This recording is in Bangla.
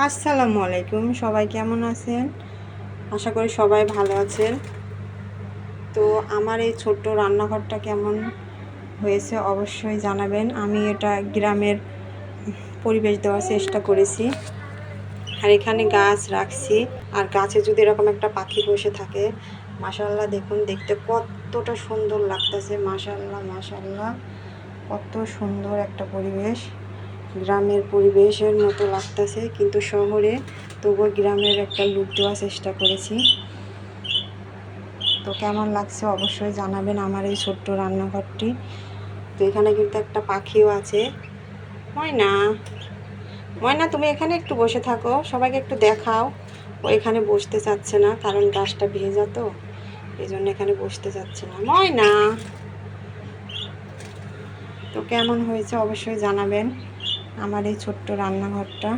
আসসালামু আলাইকুম, সবাই কেমন আছেন? আশা করি সবাই ভালো আছেন। তো আমার এই ছোট্ট রান্নাঘরটা কেমন হয়েছে অবশ্যই জানাবেন। আমি এটা গ্রামের পরিবেশ দেওয়ার চেষ্টা করেছি। আর এখানে গাছ রাখছি, আর গাছে যদি এরকম একটা পাখি বসে থাকে, মাশাআল্লাহ দেখুন দেখতে কতটা সুন্দর লাগতেছে। মাশাআল্লাহ মাশাআল্লাহ, কত সুন্দর একটা পরিবেশ, গ্রামের পরিবেশের মতো লাগতেছে, কিন্তু শহরে, তবুও গ্রামের একটা লুক দেওয়ার চেষ্টা করেছি। তো কেমন লাগছে অবশ্যই জানাবেন আমার এই ছোট্ট রান্নাঘরটি। তো এখানে কিন্তু একটা পাখিও আছে। ময়না, ময়না তুমি এখানে একটু বসে থাকো, সবাইকে একটু দেখাও। ও এখানে বসতে চাচ্ছে না, কারণ গাছটা ভেজা, তো এই জন্য এখানে বসতে চাচ্ছে না। ময়না, তো কেমন হয়েছে অবশ্যই জানাবেন আমার এই ছোট্ট রান্নাঘরটা।